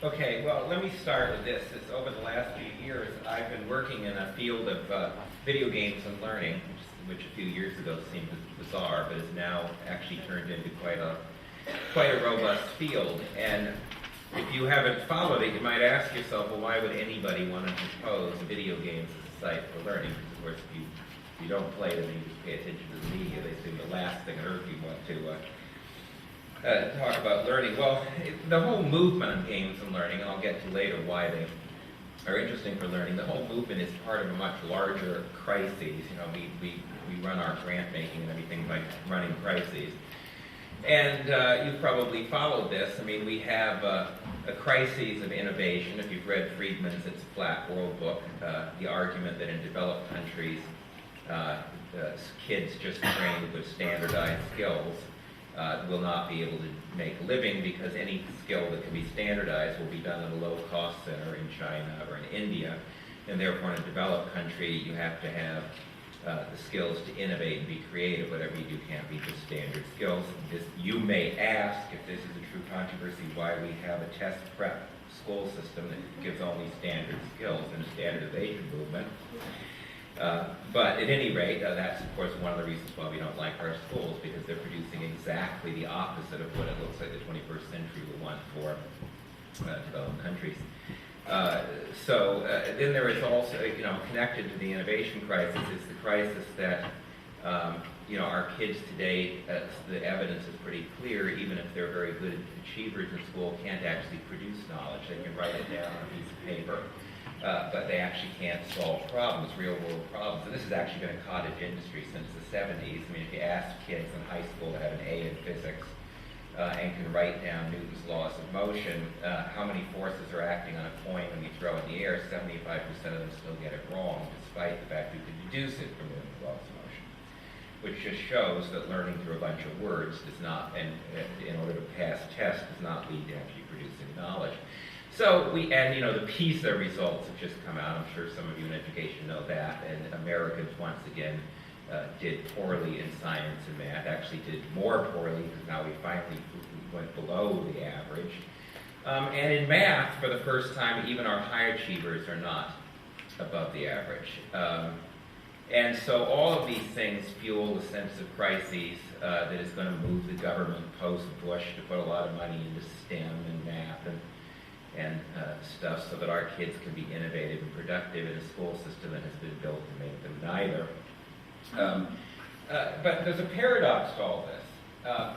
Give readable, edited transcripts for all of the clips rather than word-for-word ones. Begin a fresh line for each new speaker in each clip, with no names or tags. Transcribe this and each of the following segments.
Okay, well, let me start with this. Over the last few years, I've been working in a field of video games and learning, which a few years ago seemed bizarre, but has now actually turned into quite a robust field. And if you haven't followed it, you might ask yourself, well, why would anybody want to propose video games as a site for learning? Because, of course, if you don't play them and you just pay attention to the media, they seem the last thing on earth you want to talk about learning. Well, the whole movement of games and learning, and I'll get to later why they are interesting for learning, the whole movement is part of a much larger crisis. You know, we run our grant making and everything by running crises. And you've probably followed this. I mean, we have a crisis of innovation. If you've read Friedman's It's a Flat World book, the argument that in developed countries, kids just trained with standardized skills will not be able to make a living because any skill that can be standardized will be done in a low-cost center in China or in India. And therefore, in a developed country, you have to have the skills to innovate and be creative. Whatever you do can't be just standard skills. You may ask, if this is a true controversy, why we have a test prep school system that gives only standard skills in a standardization movement. But at any rate, that's of course one of the reasons why we don't like our schools, because they're producing exactly the opposite of what it looks like the 21st century will want for developed countries. Then there is also, connected to the innovation crisis is the crisis that, our kids today, the evidence is pretty clear, even if they're very good achievers in school, can't actually produce knowledge. They can write it down on a piece of paper, but they actually can't solve problems, real-world problems. And this has actually been a cottage industry since the 70s. I mean, if you ask kids in high school to have an A in physics, and can write down Newton's laws of motion, how many forces are acting on a coin when you throw it in the air, 75% of them still get it wrong, despite the fact you can deduce it from Newton's laws of motion, which just shows that learning through a bunch of words does not, and in order to pass tests, does not lead to actually producing knowledge. So the PISA results have just come out. I'm sure some of you in education know that, and Americans once again did poorly in science and math, actually did more poorly because now we finally went below the average. And in math, for the first time, even our high achievers are not above the average. And so all of these things fuel the sense of crises that is going to move the government post-Bush to put a lot of money into STEM and math and stuff so that our kids can be innovative and productive in a school system that has been built to make them neither. But there's a paradox to all this,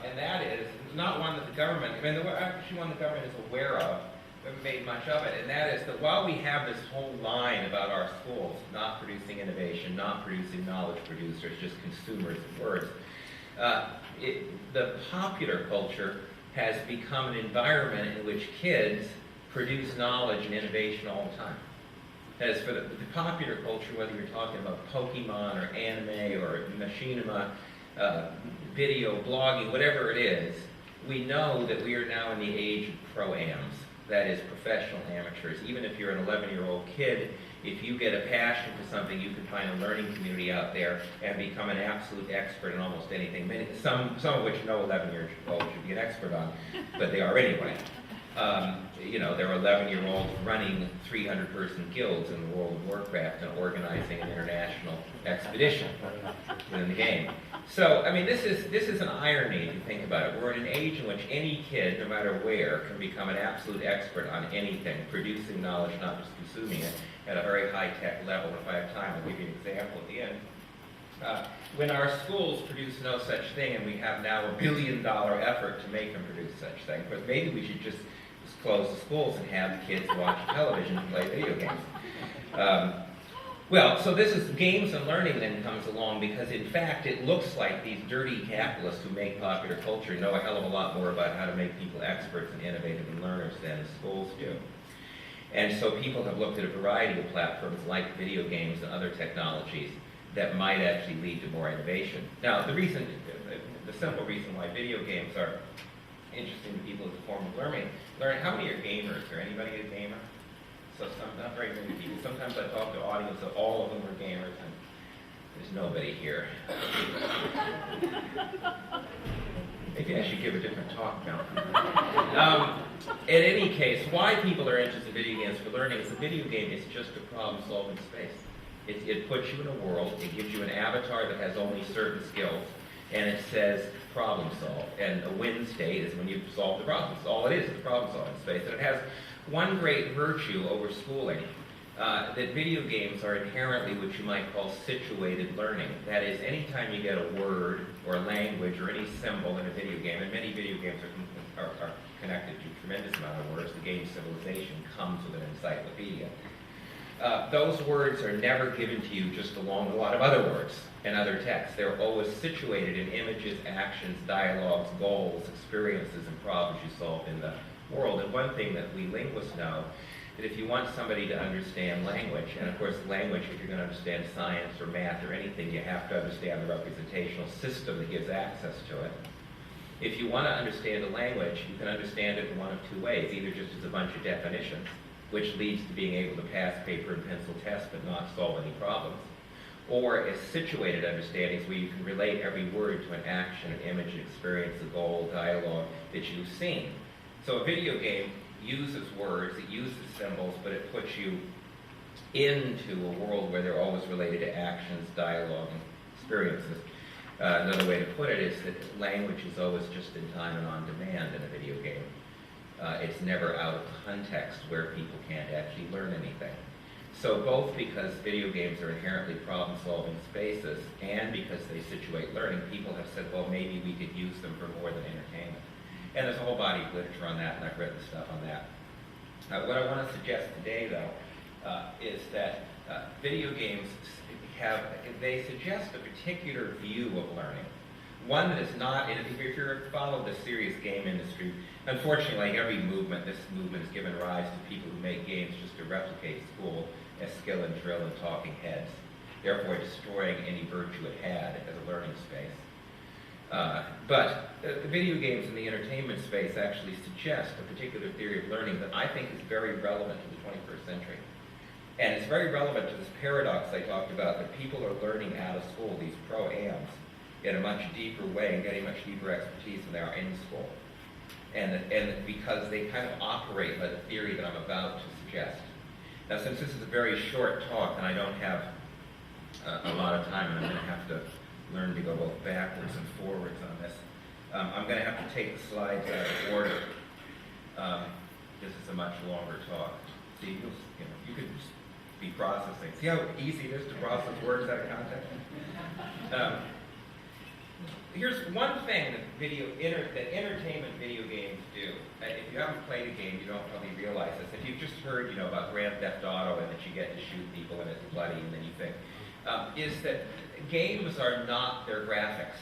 and that is not one that the government, actually one the government is aware of, but made much of it, and that is that while we have this whole line about our schools not producing innovation, not producing knowledge producers, just consumers of words, the popular culture has become an environment in which kids produce knowledge and innovation all the time. As for the popular culture, whether you're talking about Pokemon or anime or machinima, video, blogging, whatever it is, we know that we are now in the age of pro-ams, that is professional amateurs. Even if you're an 11-year-old kid, if you get a passion for something, you can find a learning community out there and become an absolute expert in almost anything. Some of which no 11-year-old should be an expert on, but they are anyway. There are 11-year-olds running 300-person guilds in the World of Warcraft and organizing an international expedition within the game. So, this is an irony if you think about it. We're in an age in which any kid, no matter where, can become an absolute expert on anything, producing knowledge, not just consuming it, at a very high-tech level. If I have time, I'll give you an example at the end. When our schools produce no such thing, and we have now $1 billion effort to make them produce such thing, but maybe we should just close the schools and have the kids watch television and play video games. So this is games and learning then comes along because in fact it looks like these dirty capitalists who make popular culture know a hell of a lot more about how to make people experts and innovative and learners than the schools do. And so people have looked at a variety of platforms like video games and other technologies that might actually lead to more innovation. Now, the simple reason why video games are interesting to people as a form of learning, how many are gamers? Are anybody a gamer? So not very many people. Sometimes I talk to audience of all of them are gamers, and there's nobody here. Maybe I should give a different talk now. In any case, why people are interested in video games for learning is a video game is just a problem-solving space. It puts you in a world, it gives you an avatar that has only certain skills, and it says problem solve. And a win state is when you solve the problem. It's all it is a problem-solving space. And it has one great virtue over schooling, that video games are inherently what you might call situated learning. That is, anytime you get a word or a language or any symbol in a video game, and many video games are connected to a tremendous amount of words, the game Civilization comes with an encyclopedia. Those words are never given to you just along with a lot of other words and other texts. They're always situated in images, actions, dialogues, goals, experiences, and problems you solve in the world. And one thing that we linguists know, that if you want somebody to understand language, and of course language, if you're going to understand science or math or anything, you have to understand the representational system that gives access to it. If you want to understand a language, you can understand it in one of two ways, either just as a bunch of definitions, which leads to being able to pass paper and pencil tests but not solve any problems, or as situated understandings where you can relate every word to an action, an image, an experience, a goal, dialogue that you've seen. So a video game uses words, it uses symbols, but it puts you into a world where they're always related to actions, dialogue, and experiences. Another way to put it is that language is always just in time and on demand in a video game. It's never out of context where people can't actually learn anything. So both because video games are inherently problem-solving spaces and because they situate learning, people have said, well, maybe we could use them for more than entertainment. And there's a whole body of literature on that, and I've written stuff on that. What I want to suggest today, though, is that video games they suggest a particular view of learning. One that is not, if you've followed the serious game industry, unfortunately, like every movement, this movement has given rise to people who make games just to replicate school as skill and drill and talking heads, therefore destroying any virtue it had as a learning space. But the video games in the entertainment space actually suggest a particular theory of learning that I think is very relevant to the 21st century. And it's very relevant to this paradox I talked about, that people are learning out of school, these pro-ams, in a much deeper way and getting much deeper expertise than they are in school. And because they kind of operate by the theory that I'm about to suggest. Now, since this is a very short talk and I don't have a lot of time, and I'm going to have to learn to go both backwards and forwards on this, I'm going to have to take the slides out of order. This is a much longer talk. See, you could just be processing. See how easy it is to process words out of context? Here's one thing that entertainment video games do. If you haven't played a game, you don't probably realize this. If you've just heard, about Grand Theft Auto and that you get to shoot people and it's bloody and then you think, is that games are not their graphics.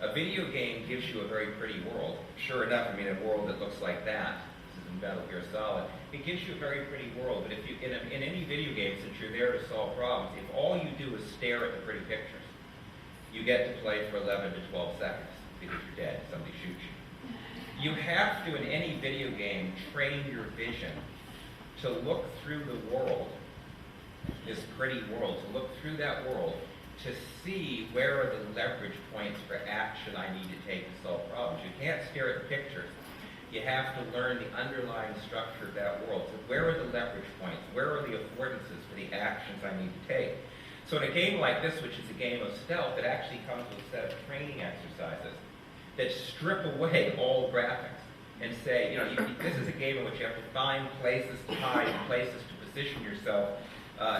A video game gives you a very pretty world. Sure enough, a world that looks like that. This is in Metal Gear Solid. It gives you a very pretty world, but if you in any video game, since you're there to solve problems, if all you do is stare at the pretty pictures, you get to play for 11 to 12 seconds because you're dead, somebody shoots you. You have to, in any video game, train your vision to look through the world, this pretty world, to look through that world, to see where are the leverage points for action I need to take to solve problems. You can't stare at the pictures. You have to learn the underlying structure of that world. So where are the leverage points? Where are the affordances for the actions I need to take? So in a game like this, which is a game of stealth, it actually comes with a set of training exercises that strip away all graphics and say, this is a game in which you have to find places to hide and places to position yourself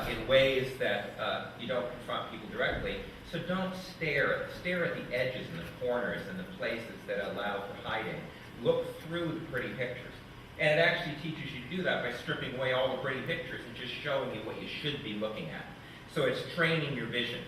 in ways that you don't confront people directly. So don't stare at the edges and the corners and the places that allow for hiding. Look through the pretty pictures. And it actually teaches you to do that by stripping away all the pretty pictures and just showing you what you should be looking at. So it's training your vision.